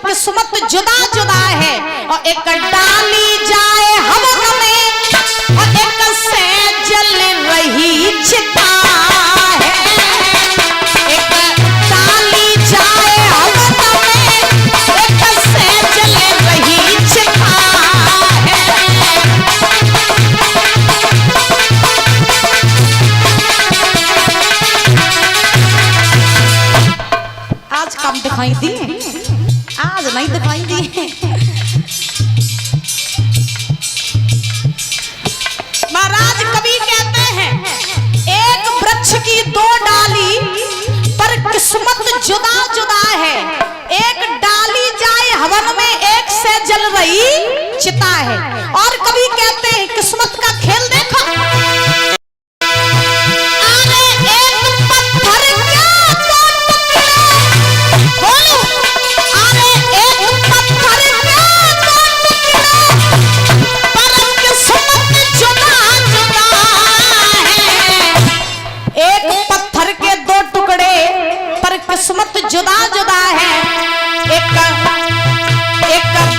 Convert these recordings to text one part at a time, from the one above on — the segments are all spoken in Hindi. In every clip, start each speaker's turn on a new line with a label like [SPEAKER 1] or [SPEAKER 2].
[SPEAKER 1] किस्मत जुदा जुदा है। और एक डाली जाए हवा में और एक से जल रही चिता है। एक डाली जाए हवा में एक से जल रही चिता है। आज कम दिखाई दी, आज नहीं दिखाई दी। महाराज कवि कहते हैं एक वृक्ष की दो डाली पर किस्मत जुदा जुदा है। एक डाली जाए हवन में एक से जल रही चिता है। और कवि कहते हैं किस्मत का खेल देखो। किस्मत जुदा जुदा है। एक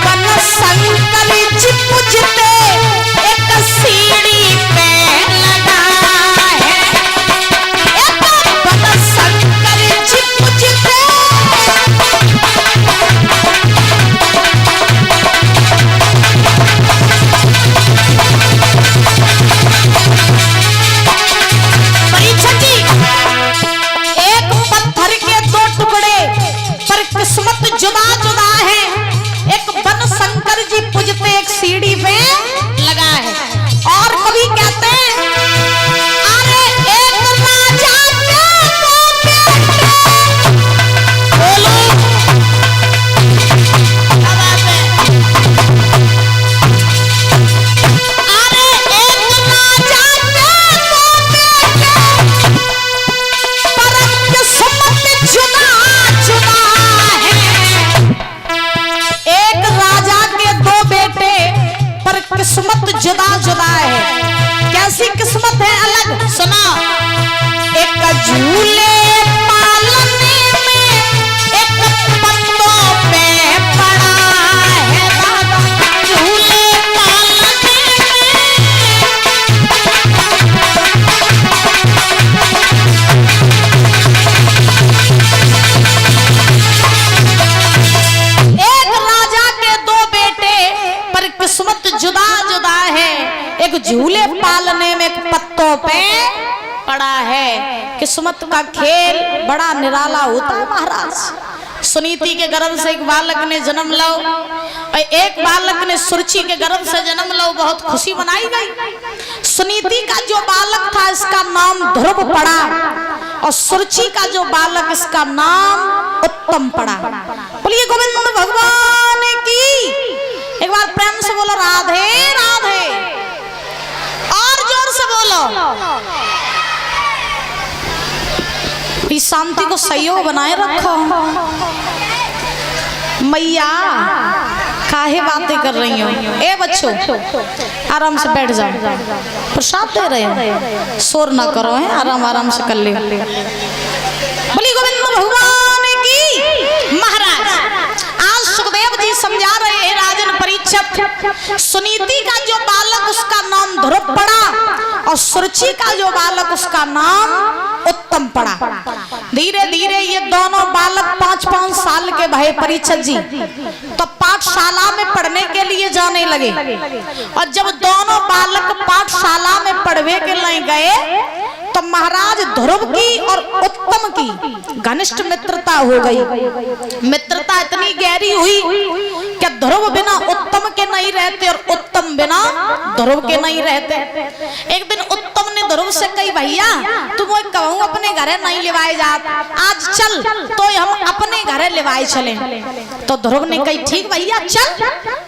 [SPEAKER 1] बन संकर जी पूजते एक सीढ़ी पे लगा है। एक बन संकर जी पूजते परीक्षा जी एक पत्थर के दो टुकड़े पर किस्मत जुदा जुदा है। एक बन शंकर जी पूजते एक सीढ़ी पे लगा है। और कवि कहते हैं अरे एक राजा के दो बेटे बोलो क्या बात है। अरे एक राजा के दो बेटे पर किस्मत जुदा जुदा है। एक राजा के दो बेटे पर किस्मत जुदा जुदा है। कैसी किस्मत है अलग सुना। एक झूले पालने में एक पत्तों पे पड़ा है। झूले पालने किस्मत जुदा जुदा है। एक झूले पालने में पत्तों पे पड़ा है। किस्मत का खेल बड़ा निराला होता है महाराज। सुनीति के गर्भ से एक बालक ने जन्म लो और एक बालक ने सुरुचि के गर्भ से जन्म लो। बहुत खुशी मनाई गई। सुनीति का जो बालक था इसका नाम ध्रुव पड़ा और सुरुचि का जो बालक इसका नाम उत्तम पड़ा। बोलिए गोविंद भगवान की। एक बार प्रेम से बोलो राधे राधे। और जोर से बोलो। इस शांति को सहयोग बनाए रखो। मैया काहे बातें कर रही हो। ए बच्चों आराम से बैठ जाओ। प्रसाद दे रहे हो, शोर ना करो है। आराम आराम से कर ले। बोली गोविंद भगवान की। महाराज आज सुखदेव जी समझा रहे हैं राजन परीक्षित। सुनीति का जो बालक उसका नाम ध्रुव पड़ा और सुरुचि का जो बालक उसका नाम उत्तम पड़ा। धीरे धीरे ये दोनों बालक 5-5 साल के भये परीक्षित जी तो पाठशाला में पढ़ने के लिए जाने लगे। और जब दोनों बालक पाठशाला में पढ़ने के लिए गए तो महाराज ध्रुव की और उत्तम की घनिष्ठ मित्रता हो गई। मित्रता इतनी गहरी हुई कि ध्रुव बिना उत्तम के नहीं रहते और उत्तम बिना ध्रुव के नहीं रहते। एक दिन उत्तम ने ध्रुव से कही भैया तुम वो कहूँ अपने घरे नहीं लेवाए जात, आज चल तो हम अपने घरे लेवाए चले। तो ध्रुव ने कही ठीक भैया चल।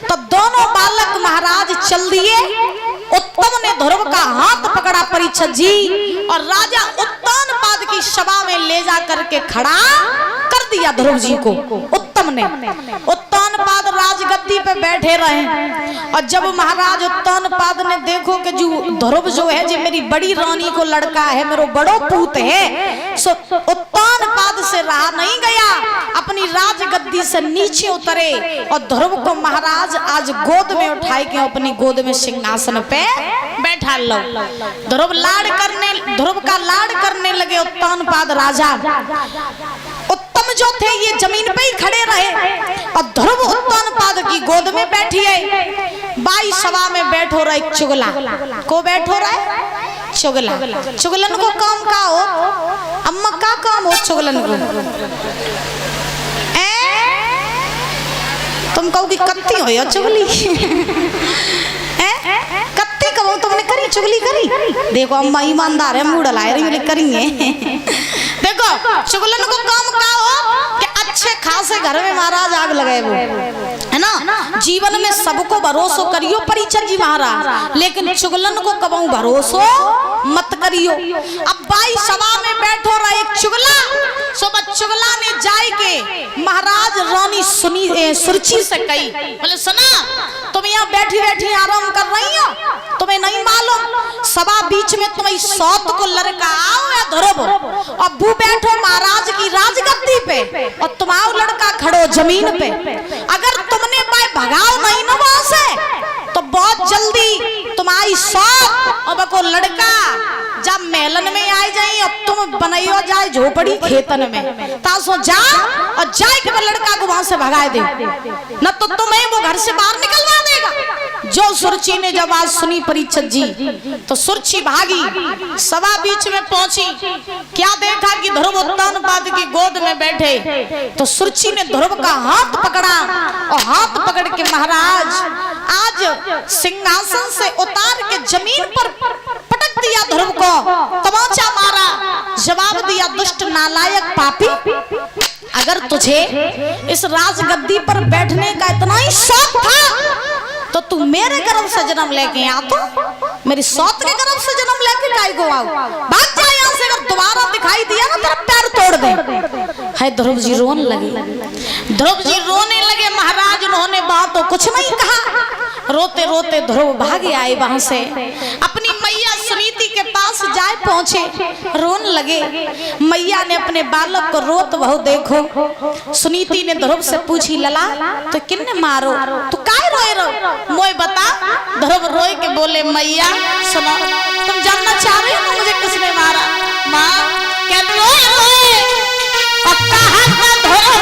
[SPEAKER 1] तो दोनों बालक महाराज चल दिए। उत्तम ने ध्रुव का हाथ पकड़ा परीक्षित जी और राजा उत्तानपाद की सभा में ले जा करके खड़ा कर दिया ध्रुव जी को। उत्तम ने उत्तानपाद राजगद्दी पे बैठ बैठे रहे। और जब महाराज उत्तानपाद ने देखो कि जो ध्रुव जो है जो मेरी बड़ी रानी को लड़का है, मेरो बड़ो पूत है, सो उत्तानपाद से रहा नहीं गया, अपनी राजगद्दी से नीचे उतरे और ध्रुव को महाराज आज गोद में उठाए के अपनी गोद में सिंहासन पे बैठा लो। ध्रुव का लाड करने लगे उत्तानपाद राजा। उत्तम जो थे ये जमीन पे ही खड़े रहे और ध्रुव उत्तानपाद की गोद में बैठी है। बाई सभा में बैठो रहा एक चुगला को बैठो रहा है चुगला। चुगलन को काम का हो अम्मा का काम हो चुगलन को। तुम कहोगी कत्ती हो या चुगली कत्ती कहो तुमने करी चुगली करी। देखो अम्मा ईमानदार है मूड लाए रही करेंगे। देखो चुगलन को काम का हो कि अच्छे खासे घर में महाराज आग लगाए वो है ना। जीवन में सबको भरोसो करियो परिचय जी महाराज, लेकिन चुगलन को कबहू भरोसो मत करियो। अब बाई सभा में बैठो रहा एक चुगला। सुबह चुगला ने जाए के महाराज रानी सुरुचि से कही, बोले सुना तुम यहाँ बैठी बैठी आराम कर रही हो, तुम्हें नहीं मालूम सभा बीच में तुम्हारी सौत को लड़का आओ या ध्रुव और बू बैठो महाराज की राजगद्दी पे और तुम्हारा लड़का खड़ो जमीन पे। अगर तुमने बाय भगाओ नहीं ना वहां से तो बहुत जल्दी तुम्हारी सौत और को लड़का जब मेलन में आ जाए और तुम बनाइयो जाए झोपड़ी खेतन में तासो जा और जाए के लड़का को वहां से भगा दे, न तो तुम्हें वो घर से बाहर निकलवा देगा। जो सुरुचि ने जब आज सुनी परीक्षित जी तो सुरुचि भागी सभा बीच में पहुंची। क्या देखा कि ध्रुव उत्तानपाद की गोद में बैठे तो सुरुचि ने ध्रुव का हाथ पकड़ा और हाथ पकड़ के महाराज आज सिंहासन से उतार के जमीन पर पटक दिया। ध्रुव को तमाचा मारा, जवाब दिया दुष्ट नालायक पापी, अगर तुझे इस राजगद्दी पर बैठने का इतना ही शौक था तो तू मेरे गर्भ से जन्म लेके आ, तो मेरी सौत के गर्भ से जन्म लेके काय को आओ। भाग जा यहाँ से, अगर दोबारा दिखाई दिया ना तेरा पैर तोड़ दे। है ध्रुव जी रोने लगे, ध्रुव जी रोने लगे। महाराज उन्होंने बात तो कुछ नहीं कहा, रोते रोते ध्रुव भागे आए वहां से, अपनी मैया सुनीति के पास जाए पहुंचे, रोन लगे। मैया ने अपने बालक को रोत बहु देखो। सुनीति ने ध्रुव से पूछी लला तो किन्ने मारो, तू काय रोए रो मोय बता। ध्रुव रोए के बोले मैया सुनो, तुम जानना चाह रही हो मुझे किसने मारा। माँ क्या रोए रोए पक्का हाथ में ध्रुव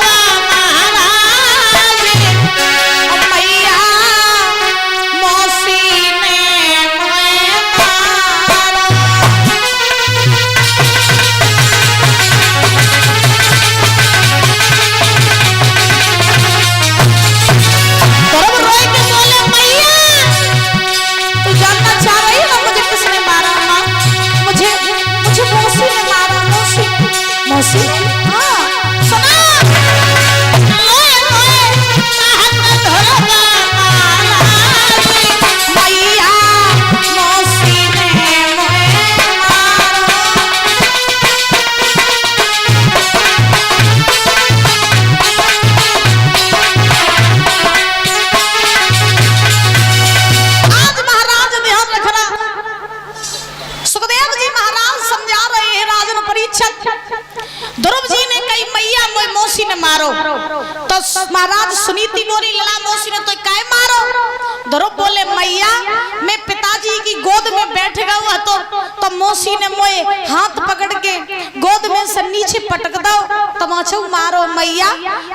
[SPEAKER 1] तो महाराज सुनीति बोली लला मौसी ने तो काय मारो। ध्रुव बोले मैया मैं पिताजी की गोद में बैठ गया हुआ तो मौसी ने मोए हाथ पकड़ के गोद में से नीचे पटक दो तमाचो मारो। मैया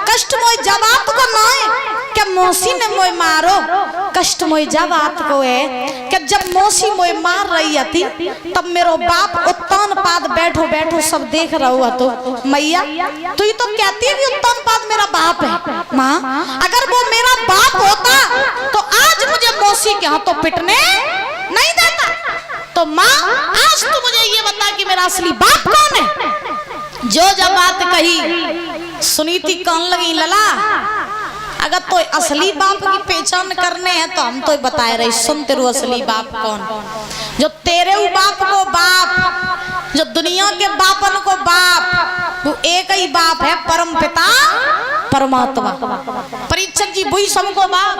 [SPEAKER 1] कष्ट मोए जवाब को ना है क्या मौसी ने मोए मारो, कष्ट मोए जवाब को है कि जब मौसी मोए मार रही थी तब मेरो बाप उत्तानपाद बैठो बैठो सब देख रहा हुआ। तो मैया तू ही तो कहती है कि उत्तानपाद मेरा बाप है। माँ अगर वो मेरा बाप होता तो आज मुझे मौसी के हाथों पिटने नहीं देता। तो माँ आज तू मुझे ये बता कि मेरा असली बाप कौन है। जो जब बात कही सुनीति कौन लगी लला अगर तो असली बाप की पहचान करने हैं तो हम तो बताए रहे, सुन तेरू असली बाप कौन, जो तेरे बाप को बाप, जो दुनिया के बापन को बाप, वो एक ही बाप है परम पिता परमात्मा। परीक्षित जी वही सबको बाप।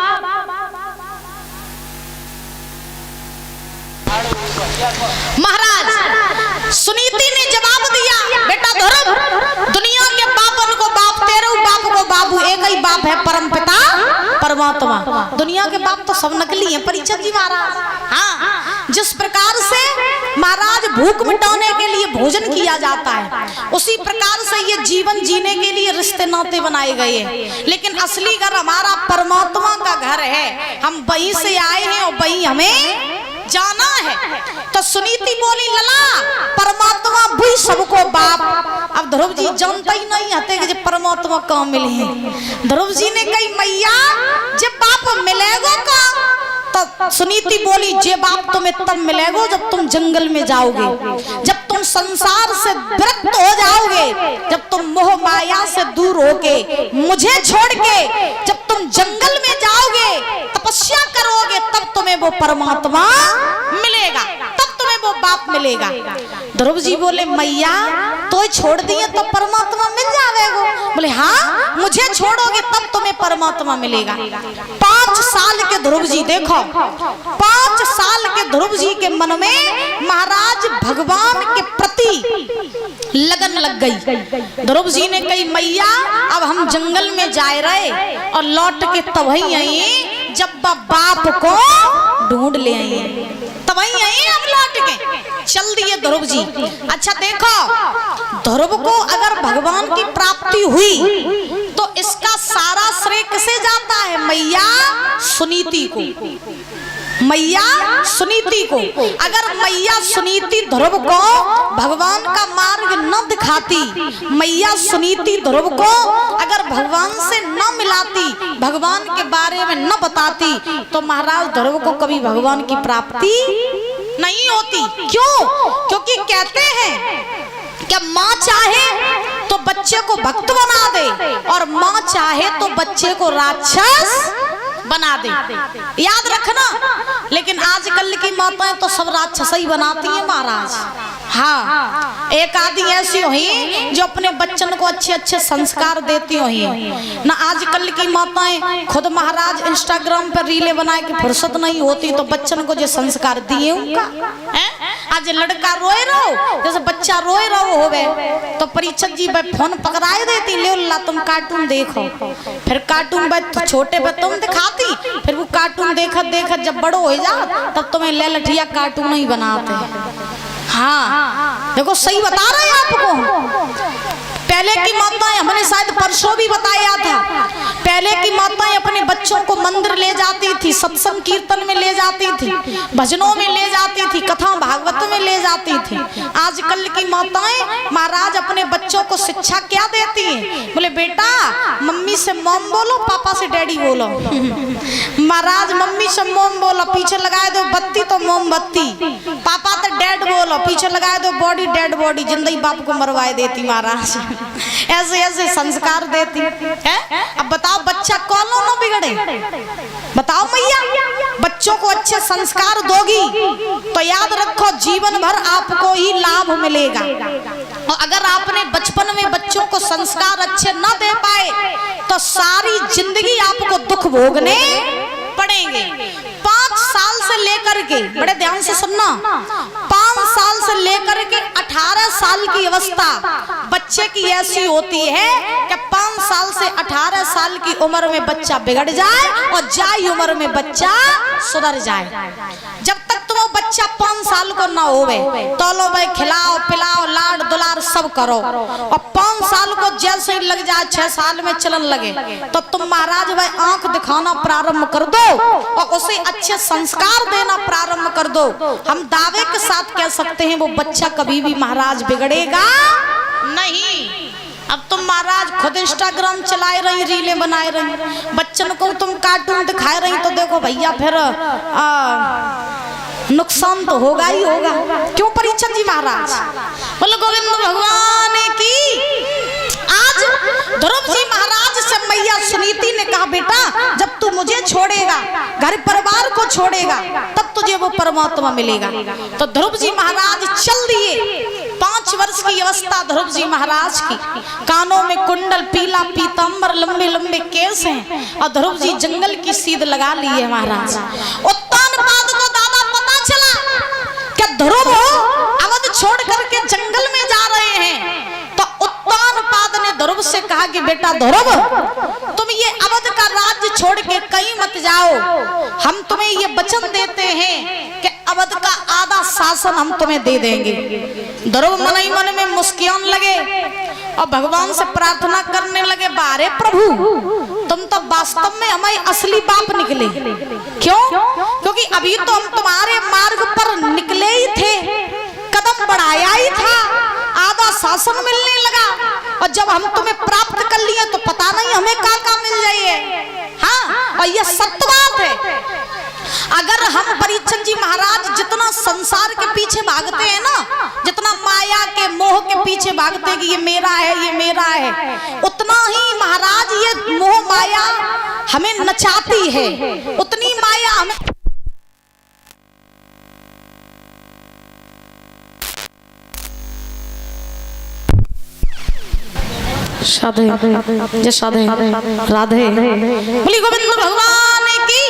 [SPEAKER 1] महाराज सुनीति ने जवाब दिया, बेटा ध्रुव, दुनिया के बापन को बाप, तेरे बाप को बाबू, एक ही बाप है, परम पिता परमात्मा। दुनिया के बाप तो सब नकली हैं परीक्षित जी महाराज। हाँ, जिस प्रकार से महाराज भूख मिटाने के लिए भोजन किया जाता है, उसी प्रकार से ये जीवन जीने के लिए रिश्ते नाते बनाए गए हैं। लेकिन असली घर हमारा परमात्मा का घर है, हम वहीं से आए हैं और वहीं हमें जाना है। तो सुनीति बोली, लला परमात्मा भी सबको बाप। अब ध्रुव जी जानता ही नहीं हते कि परमात्मा कहाँ मिले हैं। ध्रुव जी ने कही, मैया जब बाप मिलेगो का, तो सुनीति बोली, जे बाप तुम्हें तब मिलेगो जब तुम जंगल में जाओगे, जब तुम संसार से विरक्त हो जाओगे, जब तुम मोह माया से दूर होके मुझे छोड़ के जब तुम जंगल में जाओगे, तपस्या करोगे, तब तुम्हें वो परमात्मा मिलेगा, तब तुम्हें वो बाप मिलेगा। ध्रुव जी बोले, मैया तो छोड़ दिए तो परमात्मा मिल जाएगा। बोले हाँ, मुझे छोड़ोगे तब तुम्हें परमात्मा मिलेगा। 5 साल के ध्रुव जी, देखो 5 साल के ध्रुव जी के मन में महाराज भगवान के प्रति लगन लग गई। ध्रुव जी ने कही, मैया अब हम जंगल में जा रहे और लौट के तभी आई जब बाप को ढूंढ ले आई, तभी आई अब लौट के चल दिए ध्रुव जी। अच्छा देखो, ध्रुव को अगर भगवान की प्राप्ति हुई तो इसका सारा श्रेय किसे जाता है? मैया सुनीति को, मैया सुनीति को। अगर मैया सुनीति ध्रुव को भगवान का मार्ग न दिखाती, मैया सुनीति ध्रुव को अगर भगवान से न मिलाती, भगवान के बारे में न बताती, तो महाराज ध्रुव को कभी भगवान की प्राप्ति नहीं होती। क्यों? क्योंकि कहते हैं कि माँ चाहे तो बच्चे को भक्त बना दे और माँ चाहे तो बच्चे को राक्षस बना दे। याद रखना। लेकिन आजकल की माताएं तो सब राक्षस ही बनाती हैं महाराज। हाँ, एक आदि ऐसी हुई जो अपने बच्चन को अच्छे अच्छे संस्कार देती हुई ना। आजकल की माताएं खुद महाराज इंस्टाग्राम पर रीले बनाए कि फुर्सत नहीं होती तो बच्चन को जो संस्कार दिए उनका है। आज लड़का रोए रहो, जैसे बच्चा रोए रहो होवे तो परीक्षक जी फोन पकड़ाए देती, ले ला तुम कार्टून देखो। फिर कार्टून छोटे पे तुम दिखाती, फिर वो कार्टून देखत देखत जब बड़ो हो जा तब तुम्हें ले लठिया कार्टून ही बनाते। हाँ देखो, सही बता रहे हैं आपको। पहले की माताएं, हमने शायद परसों भी बताया था, पहले की माताएं अपने बच्चों को मंदिर ले जाती थी, सत्संग कीर्तन में ले जाती थी, भजनों में ले जाती थी, कथा भागवत में ले जाती थी। आजकल की माताएं महाराज अपने बच्चों को शिक्षा क्या देती हैं? बोले बेटा मम्मी से मॉम बोलो, पापा से डैडी बोलो। महाराज मम्मी से मॉम बोलो, पीछे लगाए दो बत्ती तो मोमबत्ती, पापा तो डैड बोलो, पीछे लगाए दो बॉडी डेड बॉडी, जिंदगी बाप को मरवाए देती महाराज। ऐसे ऐसे संस्कार देती है। अब बताओ बच्चा कौन ना बिगड़े? बताओ मैया, बच्चों को अच्छे संस्कार दोगी तो याद रखो जीवन भर आपको ही लाभ मिलेगा। और अगर आपने बचपन में बच्चों को संस्कार अच्छे न दे पाए तो सारी जिंदगी आपको दुख भोगने पड़ेंगे। 5 साल से लेकर के, बड़े ध्यान से सुनना, 5 साल से लेकर के 18 साल की अवस्था बच्चे की ऐसी होती है कि 5 साल से 18 साल की उम्र में बच्चा बिगड़ जाए और जाई उम्र में बच्चा सुधर जाए। जब तक तो वो बच्चा 5 साल को ना होवे तो लो भाई खिलाओ पिलाओ लाड दुलार सब करो, और 5 साल को जैसे ही लग जाए 6 साल में चलन लगे तो तुम महाराज भाई आंख दिखाना प्रारंभ कर दो और उसे अच्छे संस्कार देना प्रारंभ कर दो। हम दावे के साथ कह सकते हैं वो बच्चा कभी भी महाराज बिगड़ेगा नहीं। अब तुम महाराज खुद इंस्टाग्राम चलाए रही, रीले बनाए रही, बच्चन को तुम कार्टून दिखाए रही तो देखो भैया फिर नुकसान तो होगा ही होगा। क्यों परीक्षक जी महाराज? बोलो गोविंद भगवान की। आज ध्रुव जी महाराज से मैया सुनीति ने कहा बेटा जब तू मुझे छोड़ेगा छोड़ेगा, घर परिवार को छोड़ेगा, तब तुझे वो परमात्मा मिलेगा। तो ध्रुव जी महाराज चल दिए। 5 वर्ष की अवस्था ध्रुव जी महाराज की, कानों में कुंडल, पीला पीताम्बर, लंबे लंबे केस हैं, और ध्रुव जी जंगल की सीध लगा ली है महाराज। उत्तानपाद को दादा पता चला कि ध्रुव अवध छोड़ करके जंगल में जा रहे हैं। तो उत्तानपाद ने ध्रुव से कहा कि बेटा ध्रुव, तुम ये अवध का राज्य छोड़ के कहीं मत जाओ, हम तुम्हें ये वचन देते हैं कि अवध का आधा शासन हम तुम्हें दे देंगे। ध्रुव मन ही मन में मुस्कियान लगे और भगवान से प्रार्थना करने लगे, बारे प्रभु तुम तो वास्तव में हमारे असली बाप निकले। क्यों? क्योंकि अभी तो हम तुम्हारे मार्ग पर निकले ही थे, कदम बढ़ाया ही था, आधा शासन मिलने लगा, और जब हम तुम्हें प्राप्त कर लिए तो पता नहीं हमें क्या मिल जाइए। हाँ, और ये सत्य बात है। अगर हम परीक्षण जी महाराज जितना संसार के पीछे भागते हैं ना, जितना माया के मोह के पीछे भागते हैं कि ये मेरा है, ये मेरा है, उतना ही महाराज ये मोह माया हमें नचाती है, उतनी माया हमें साधे जय साधे राधे बोली गोविंद भगवान की।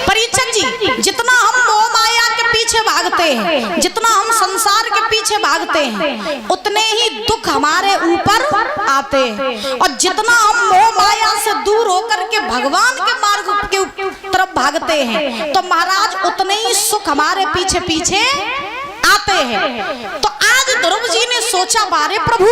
[SPEAKER 1] परीक्षण जी जितना हम मोह माया के पीछे भागते हैं, जितना हम संसार के पीछे भागते हैं, उतने ही दुख हमारे ऊपर आते हैं, और जितना हम मोह माया से दूर होकर के भगवान के मार्ग के तरफ भागते हैं तो महाराज उतने ही सुख हमारे पीछे पीछे आते हैं। तो आज ध्रुव जी ने सोचा, बारे प्रभु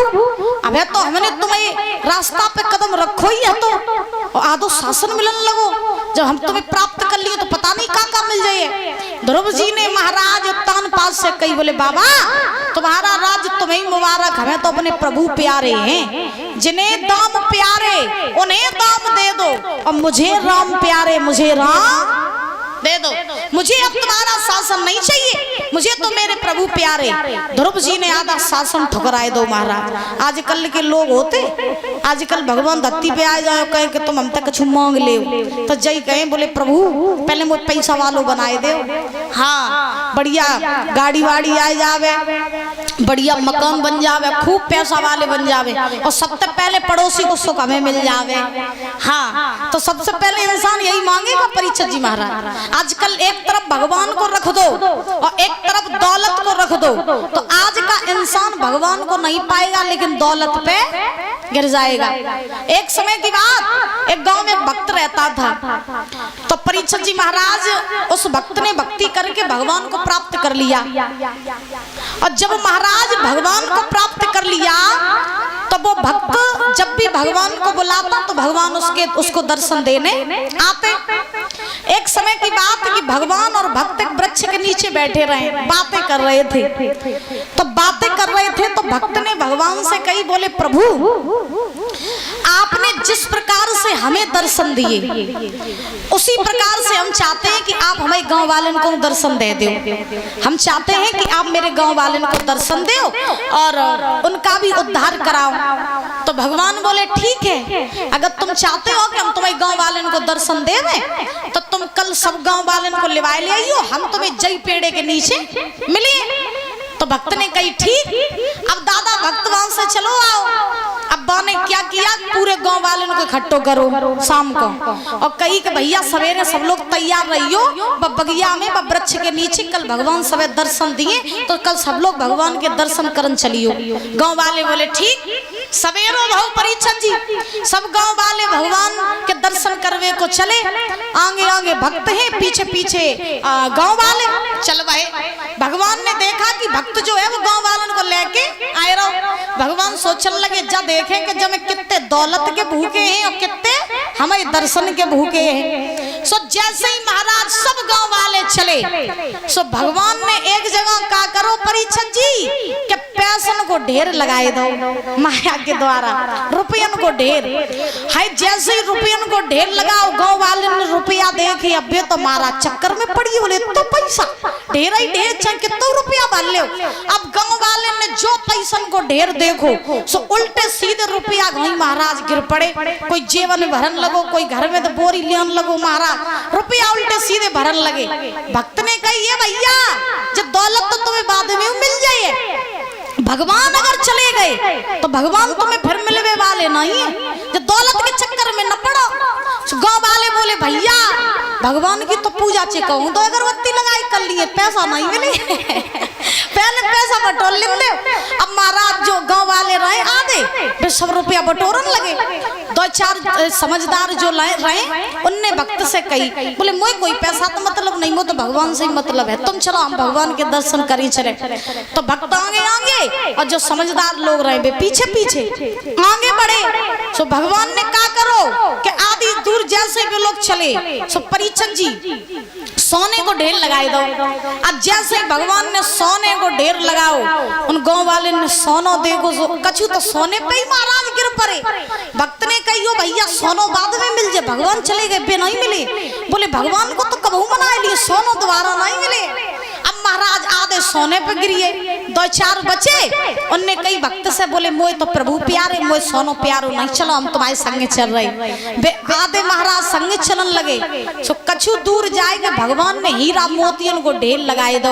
[SPEAKER 1] अबे तो हमने तुम्हें रास्ता पे कदम रखो ही है तो आधो शासन मिलन लगो, जब हम तुम्हें प्राप्त कर लिए तो पता नहीं क्या मिल जाइए। ध्रुव जी ने महाराज उत्तानपाद से कही, बोले बाबा तुम्हारा राज तुम्हें मुबारक, हमें तो अपने प्रभु प्यारे हैं, जिन्हें दाम प्यारे उन्हें दाम दे दो, और मुझे राम प्यारे मुझे राम दे दो, मुझे अब तुम्हारा शासन नहीं चाहिए, मुझे तो मेरे प्रभु प्यारे। ध्रुव जी ने आधा शासन ठुकराए दो महाराज। आजकल के लोग होते, आजकल भगवान धरती पे आ जाओ कहे कि तुम हम तक कुछ मांग ले, तो जय कहे बोले प्रभु पहले मुझे पैसा वालों बनाए दे, हाँ बढ़िया गाड़ी वाड़ी आ जावे, बढ़िया मकान बन जावे, खूब पैसा वाले बन जावे, और सबसे पहले पड़ोसी को सुख हमें मिल जावे। हाँ, तो सबसे पहले इंसान यही मांगेगा परीक्षित जी महाराज। आजकल एक तरफ भगवान को रख दो और एक तरफ दौलत को रख दो, तो आज का इंसान भगवान को नहीं पाएगा लेकिन दौलत पे गिर जाएगा। एक समय की बात, एक गांव में एक भक्त रहता था, तो परीक्षित जी महाराज उस भक्त ने भक्ति करके भगवान को प्राप्त कर लिया, और जब महाराज भगवान को प्राप्त कर लिया तो वो भक्त जब भी भगवान को बुलाता तो भगवान उसको दर्शन देने आते। एक समय की बात कि भगवान और भक्त एक वृक्ष के नीचे बैठे रहे, बातें कर रहे थे, तो बातें कर रहे थे तो भक्त ने भगवान से कही, बोले प्रभु आपने जिस प्रकार से हमें दर्शन दिए उसी प्रकार से हम चाहते हैं कि आप हमारे गांव वालों को दर्शन दे दो, हम चाहते हैं कि आप मेरे गांव वालों को दर्शन दो और उनका भी उद्धार कराओ। तो भगवान बोले ठीक है, अगर तुम चाहते हो कि हम तुम्हारे गांव वालों को दर्शन दे दें तो तुम कल सब गांव वालों को लिवाए ले आइयो, हम तुम्हें जई पेड़े के नीचे मिलिए। तो भक्त ने कही ठीक। अब दादा भक्त वहां से चलो आओ। अब्बा ने क्या किया, पूरे गांव वालों को इकट्ठो करो शाम को, और कही कि भैया सवेरे सब लोग तैयार रहियो, बगिया में वृक्ष के नीचे कल भगवान सवेरे दर्शन दिए तो कल सब लोग भगवान के दर्शन करन चलियो। गांव वाले बोले ठीक। सवेरो भाव परीक्षण जी सब गांव वाले भगवान के दर्शन करवे को चले, आगे आगे भक्त हैं, पीछे पीछे गांव वाले चल भाई। भगवान ने देखा कि भक्त जो है वो गांव वालों को लेके आए रहो। भगवान सोचने लगे जब देखें कि जब कितने दौलत के भूखे हैं और कितने हमारे दर्शन के भूखे हैं। सो जैसे ही महाराज सब गांव वाले चले, सो भगवान ने एक जगह का करो परीक्षण जी कि पैसन को ढेर लगाए दो, माया के द्वारा रुपयन को ढेर है। जैसे ही रुपयन को ढेर लगाओ, गांव वाले ने रुपया दे देखी अबे तो मारा चक्कर में पड़ी, बोले तो पैसा ढेर ही ढेर, चाहे कितना रुपया वाल ले। अब गांव वाले ने जो पैसन को ढेर देखो सो उल्टे सीधे रुपया गई महाराज गिर पड़े। कोई जेवन भरन लगो, कोई घर में तो बोरी लेन लगो, महाराज रुपया उल्टे सीधे भरन लगे। भक्त ने कही ये भैया जब दौलत तो तुम्हें बाद में मिल जाए, भगवान अगर चले गए तो भगवान तुम्हें फिर मिलने वाले नहीं, जब दौलत के चक्कर में न पड़ो। गांव वाले बोले भैया भगवान की तो पूजा कहूँ तो अगरबत्ती लगाई कर लिए, पैसा नहीं मिले पहले पैसा बटोर ले। अब महाराज जो गांव वाले रहे आधे फिर सब रुपया बटोरन लगे। दो चार समझदार जो रहे उनने भक्त से कही, बोले मोए कोई पैसा तो मतलब नहीं, वो तो भगवान से ही मतलब है, तुम चलो हम भगवान के दर्शन करी चले। तो भक्त आगे आगे और जो समझदार लोग रहे वे पीछे पीछे आगे बढ़े। सो भगवान ने कहा करो कि आधी दूर जैसे भी लोग चले सो परीक्षक जी सोने को ढेर लगाए दो। अब जैसे भगवान ने सोने को ढेर लगाओ, उन गांव वाले ने सोनो देखो कछु तो सोने पे ही महाराज गिर पड़े। भक्त ने कही भैया सोनो बाद में मिल जाए, भगवान चले गए पे नहीं मिले। बोले भगवान को तो कबू मना लिए, सोनो दोबारा नहीं मिले। अब महाराज आधे सोने पे गिरिए, दो चार बचे। उनने कई भक्त से बोले मोए तो प्रभु प्यारे, मोए सोनो प्यारो नहीं, चलो हम तुम्हारे संगे चल रहे। आधे महाराज संगे चलन लगे। सो कछु दूर जाएगा भगवान ने हीरा मोतियन को ढेर लगाए दो।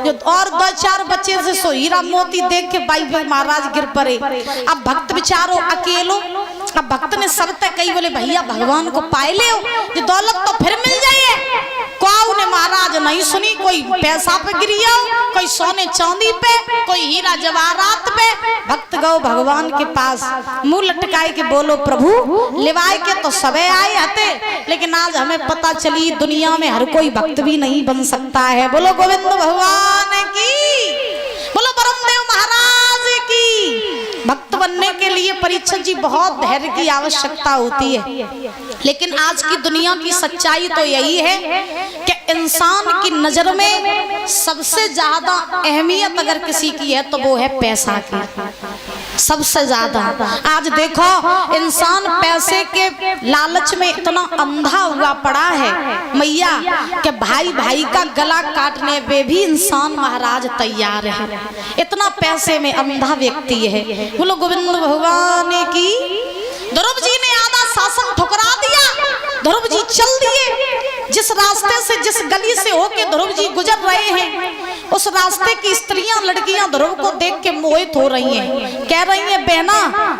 [SPEAKER 1] जो और दो चार बच्चे से सो हीरा मोती देख के भाई महाराज गिर पड़े। अब भक्त बेचारो अकेलो। अब भक्त ने सब तक कही बोले भैया भगवान को पाए ले, जो दौलत तो फिर मिल जाइए। कोई ने महाराज नहीं सुनी, कोई पैसा पे गिरिया, कोई सोने चांदी पे, कोई हीरा जवाहरात पे। भक्त गौ भगवान के पास मुंह लटकाए के बोलो प्रभु लिवाए के तो सबे आए हते, लेकिन आज हमें पता चली दुनिया में हर कोई भक्त भी नहीं बन सकता है। बोलो गोविंद भगवान की, बोलो ब्रह्मदेव महाराज की। भक्त बनने के लिए परीक्षक जी बहुत धैर्य की आवश्यकता होती है, लेकिन आज की दुनिया की सच्चाई तो यही है कि इंसान की नजर में सबसे ज्यादा अहमियत अगर किसी की है तो वो है पैसा की, सबसे ज्यादा। आज देखो इंसान पैसे के लालच में इतना अंधा हुआ पड़ा है मैया कि भाई भाई का गला काटने पे भी इंसान महाराज तैयार है, इतना पैसे में अंधा व्यक्ति है। बोलो गोविंद भगवान की। ध्रुव जी ने आधा शासन ठुकरा दिया, ध्रुव जी चल दिए। जिस रास्ते से जिस गली से होके ध्रुव जी गुजर रहे हैं उस रास्ते की स्त्रियां लड़कियां ध्रुव को देख के मोहित हो रही हैं, कह रही हैं बहना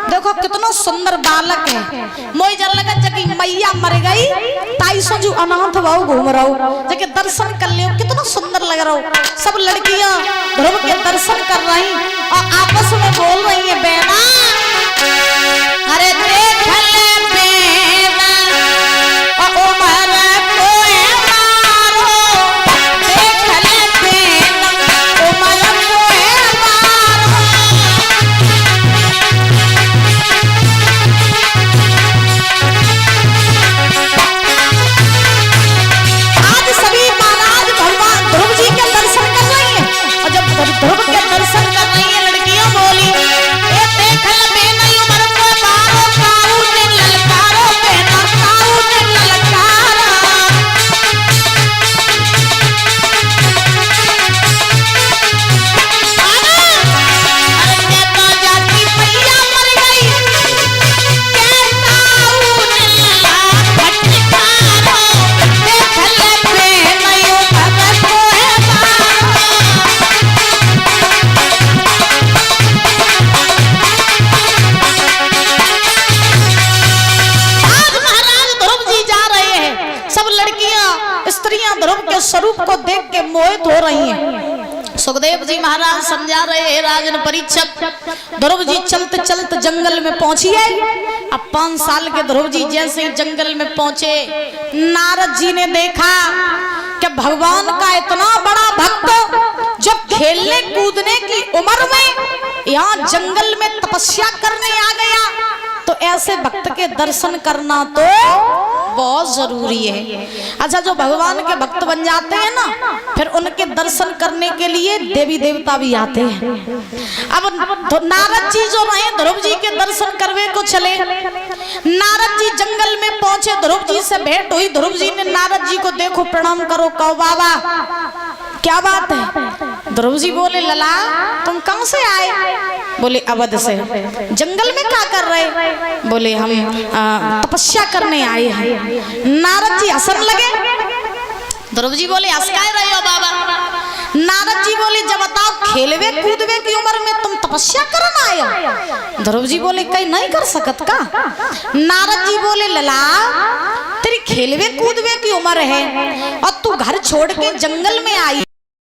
[SPEAKER 1] देखो कितना सुंदर बालक है। मोई जल लगा जगी मैया मर गई ताई सो जो अनाथ भाव घूम रहा हूँ जगह दर्शन कर ले, कितना सुंदर लग रहा हूँ। सब लड़कियां ध्रुव के दर्शन कर रही और आपस में बोल रही है बहना अरे देख ले बेना ओ उमर कोई मारो, देख ले बेना उमर कोई मारो। आज सभी महाराज भगवान ध्रुव जी के दर्शन कर रही हैं और जब ध्रुव के दर्शन कर रही है लड़कियां बोली ए देख ले बेना उमर कोई मारो, काऊ ने ललकारो बेना, काऊ ने ललकारा। अरे मैं तो जाती भैया मर गई के काऊ ने लला फटकारो, देख ले बेना उमर कोई मारो। आज महाराज ध्रुव जी जा रहे हैं, सब लड़कियां स्त्रियां ध्रुव के स्वरूप को देख के मोहित हो रही हैं। सुखदेव जी महाराज समझा रहे हैं राजन परीक्षक। ध्रुव जी चलते चलते जंगल में पहुंची है। अब 5 साल के ध्रुव जी जैसे ही जंगल में पहुंचे नारद जी ने देखा कि भगवान का इतना बड़ा भक्त जो खेलने कूदने की उम्र में यहाँ जंगल में तपस्या करने आ गया। तो तो ऐसे भक्त के दर्शन करना तो बहुत जरूरी है। अच्छा, जो भगवान के भक्त बन जाते हैं ना, फिर उनके दर्शन करने के लिए देवी देवता भी आते हैं। अब तो नारद जी जो रहे ध्रुव जी के दर्शन करवे को चले, नारद जी जंगल में पहुंचे, ध्रुव जी से भेंट हुई। ध्रुव जी ने नारद जी को देखो प्रणाम करो, कहो बाबा क्या बात है। ध्रुव जी बोले लला तुम कहां से आए? बोले अवध से। जंगल में क्या कर रहे? बोले हम तपस्या करने आए हैं। नारद जी हंसने लगे। ध्रुव जी बोले हंस काय रहे हो बाबा? नारद जी बोले जब बताओ खेलवे कूदवे की उम्र में तुम तपस्या करना आए हो? ध्रुव जी बोले कहीं नहीं कर सकत का? नारद जी बोले लला तेरी खेलवे कूदवे की उम्र है और तू घर छोड़ के जंगल में आई